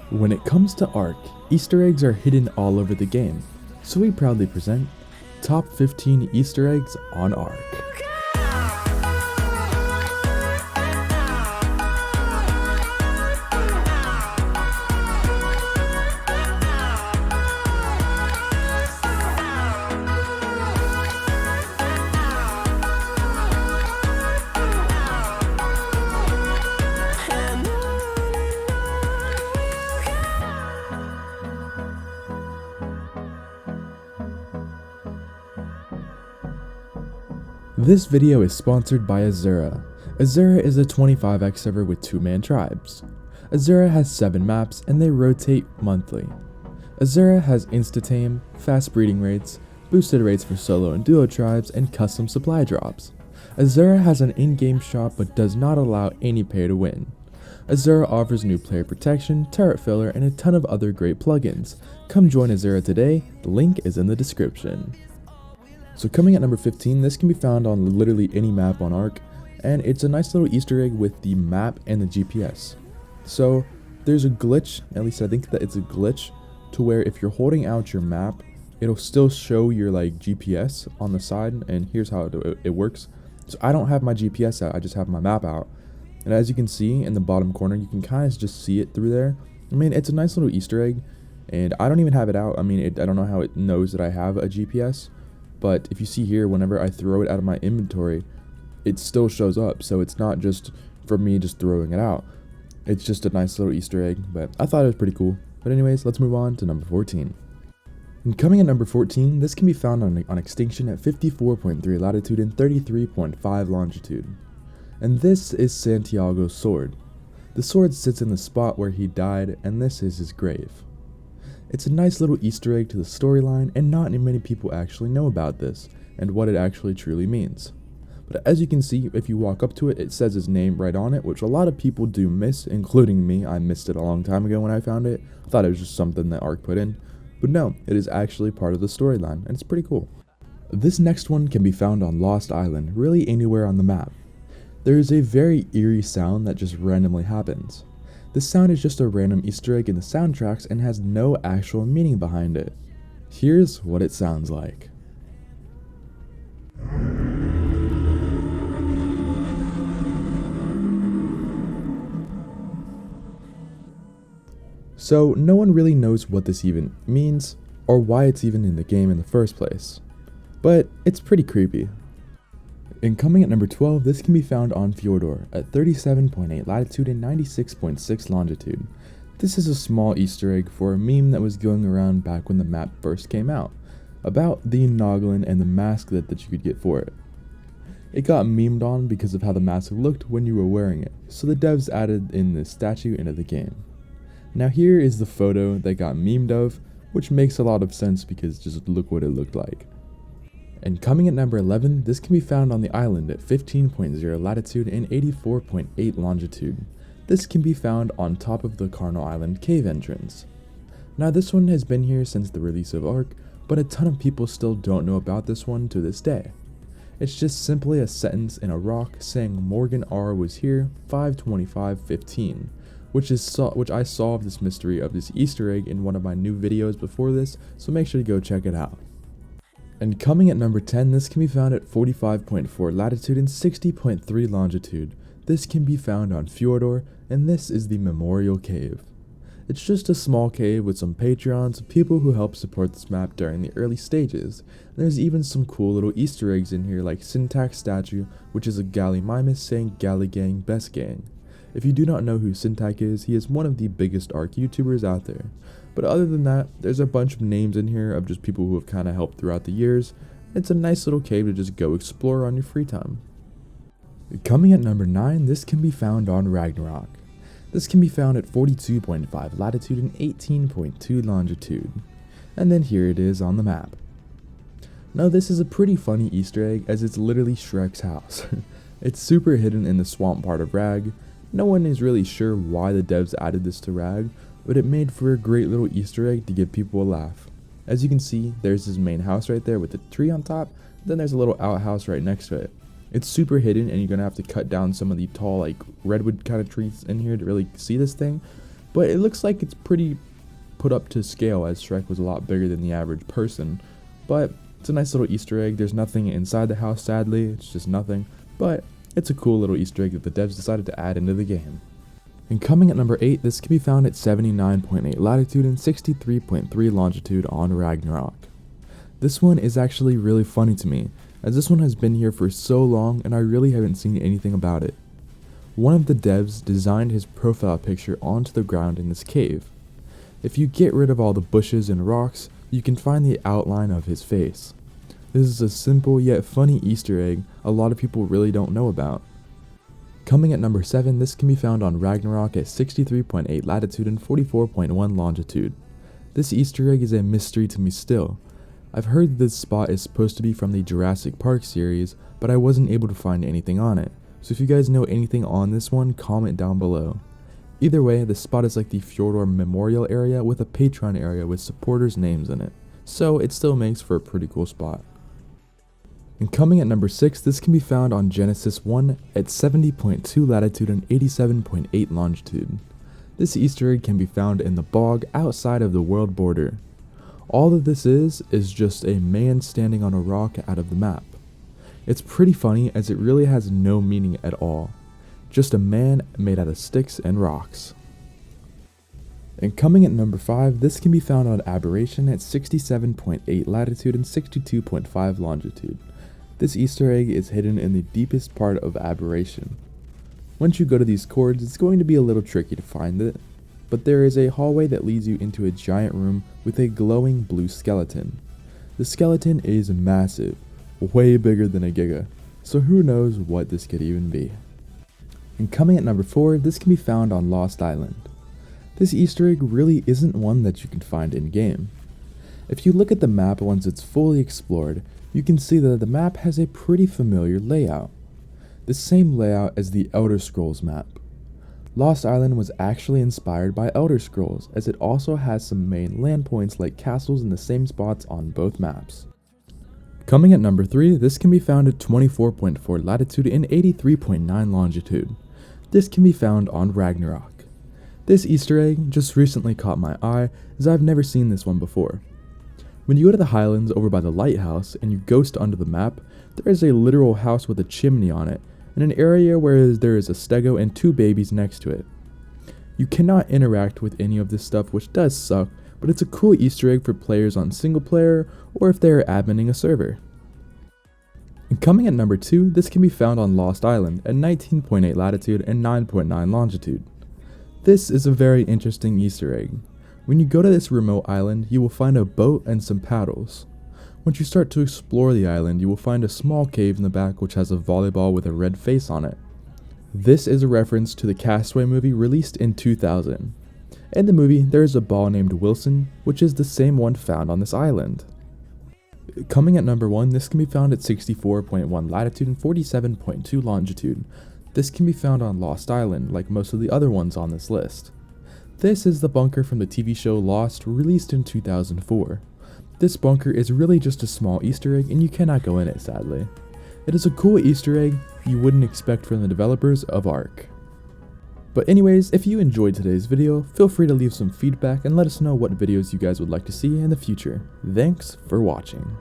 When it comes to ARK, Easter eggs are hidden all over the game, so we proudly present Top 15 Easter Eggs on ARK. This video is sponsored by Azura. Azura is a 25x server with 2-man tribes. Azura has 7 maps and they rotate monthly. Azura has insta-tame, fast breeding rates, boosted rates for solo and duo tribes, and custom supply drops. Azura has an in-game shop but does not allow any pay to win. Azura offers new player protection, turret filler, and a ton of other great plugins. Come join Azura today, the link is in the description. So coming at number 15, this can be found on literally any map on ARK, and it's a nice little Easter egg with the map and the GPS. So there's a glitch, at least I think that it's a glitch, to where if you're holding out your map, it'll still show your GPS on the side, and here's how it works. So I don't have my GPS out, I just have my map out. And as you can see in the bottom corner, you can kind of just see it through there. I mean, it's a nice little Easter egg, and I don't even have it out. I mean, I don't know how it knows that I have a GPS. But if you see here, whenever I throw it out of my inventory, it still shows up. So it's not just for me just throwing it out. It's just a nice little Easter egg, but I thought it was pretty cool. But anyways, let's move on to number 14. And coming at number 14, this can be found on extinction at 54.3 latitude and 33.5 longitude. And this is Santiago's sword. The sword sits in the spot where he died, and this is his grave. It's a nice little Easter egg to the storyline, and not many people actually know about this, and what it actually truly means. But as you can see, if you walk up to it, it says his name right on it, which a lot of people do miss, including me. I missed it a long time ago when I found it. I thought it was just something that ARK put in. But no, it is actually part of the storyline, and it's pretty cool. This next one can be found on Lost Island, really anywhere on the map. There is a very eerie sound that just randomly happens. This sound is just a random Easter egg in the soundtracks and has no actual meaning behind it. Here's what it sounds like. So no one really knows what this even means, or why it's even in the game in the first place. But it's pretty creepy. And coming at number 12, this can be found on FJORDUR at 37.8 latitude and 96.6 longitude. This is a small Easter egg for a meme that was going around back when the map first came out, about the noggin and the mask that you could get for it. It got memed on because of how the mask looked when you were wearing it, so the devs added in this statue into the game. Now here is the photo that got memed of, which makes a lot of sense because just look what it looked like. And coming at number 11, this can be found on the island at 15.0 latitude and 84.8 longitude. This can be found on top of the Carnal Island cave entrance. Now this one has been here since the release of ARK, but a ton of people still don't know about this one to this day. It's just simply a sentence in a rock saying Morgan R was here 5/25/15, which I solved this mystery of this Easter egg in one of my new videos before this, so make sure to go check it out. And coming at number 10, this can be found at 45.4 latitude and 60.3 longitude. This can be found on FJORDUR, and this is the Memorial Cave. It's just a small cave with some Patreons of people who helped support this map during the early stages. And there's even some cool little Easter eggs in here like Syntax statue, which is a Gallimimus saying Galley Gang Best Gang. If you do not know who Syntax is, he is one of the biggest ARK YouTubers out there. But other than that, there's a bunch of names in here of just people who have kind of helped throughout the years. It's a nice little cave to just go explore on your free time. Coming at number 9, this can be found on RAGNAROK. This can be found at 42.5 latitude and 18.2 longitude. And then here it is on the map. Now this is a pretty funny Easter egg as it's literally Shrek's house. It's super hidden in the swamp part of Rag. No one is really sure why the devs added this to Rag, but it made for a great little Easter egg to give people a laugh. As you can see, there's his main house right there with the tree on top, then there's a little outhouse right next to it. It's super hidden and you're gonna have to cut down some of the tall redwood kind of trees in here to really see this thing, but it looks like it's pretty put up to scale, as Shrek was a lot bigger than the average person. But it's a nice little Easter egg. There's nothing inside the house, sadly, it's just nothing, but it's a cool little Easter egg that the devs decided to add into the game. And coming at number 8, this can be found at 79.8 latitude and 63.3 longitude on Ragnarok. This one is actually really funny to me, as this one has been here for so long and I really haven't seen anything about it. One of the devs designed his profile picture onto the ground in this cave. If you get rid of all the bushes and rocks, you can find the outline of his face. This is a simple yet funny Easter egg a lot of people really don't know about. Coming at number 7, this can be found on Ragnarok at 63.8 latitude and 44.1 longitude. This Easter egg is a mystery to me still. I've heard this spot is supposed to be from the Jurassic Park series, but I wasn't able to find anything on it. So if you guys know anything on this one, comment down below. Either way, the spot is like the FJORDUR memorial area with a Patreon area with supporters' names in it. So it still makes for a pretty cool spot. And coming at number 6, this can be found on Genesis 1 at 70.2 latitude and 87.8 longitude. This Easter egg can be found in the bog outside of the world border. All that this is just a man standing on a rock out of the map. It's pretty funny as it really has no meaning at all. Just a man made out of sticks and rocks. And coming at number 5, this can be found on Aberration at 67.8 latitude and 62.5 longitude. This Easter egg is hidden in the deepest part of Aberration. Once you go to these chords, it's going to be a little tricky to find it, but there is a hallway that leads you into a giant room with a glowing blue skeleton. The skeleton is massive, way bigger than a giga, so who knows what this could even be. And coming at number 4, this can be found on Lost Island. This Easter egg really isn't one that you can find in-game. If you look at the map once it's fully explored, you can see that the map has a pretty familiar layout. The same layout as the Elder Scrolls map. Lost Island was actually inspired by Elder Scrolls, as it also has some main land points like castles in the same spots on both maps. Coming at number 3, this can be found at 24.4 latitude and 83.9 longitude. This can be found on Ragnarok. This Easter egg just recently caught my eye, as I've never seen this one before. When you go to the highlands over by the lighthouse and you ghost under the map, there is a literal house with a chimney on it, and an area where there is a stego and 2 babies next to it. You cannot interact with any of this stuff, which does suck, but it's a cool Easter egg for players on single player or if they are adminning a server. And coming at number 2, this can be found on Lost Island at 19.8 latitude and 9.9 longitude. This is a very interesting Easter egg. When you go to this remote island, you will find a boat and some paddles. Once you start to explore the island, you will find a small cave in the back which has a volleyball with a red face on it. This is a reference to the Castaway movie released in 2000. In the movie, there is a ball named Wilson, which is the same one found on this island. Coming at number 1, this can be found at 64.1 latitude and 47.2 longitude. This can be found on Lost Island, like most of the other ones on this list. This is the bunker from the TV show Lost, released in 2004. This bunker is really just a small Easter egg and you cannot go in it, sadly. It is a cool Easter egg you wouldn't expect from the developers of ARK. But anyways, if you enjoyed today's video, feel free to leave some feedback and let us know what videos you guys would like to see in the future. Thanks for watching.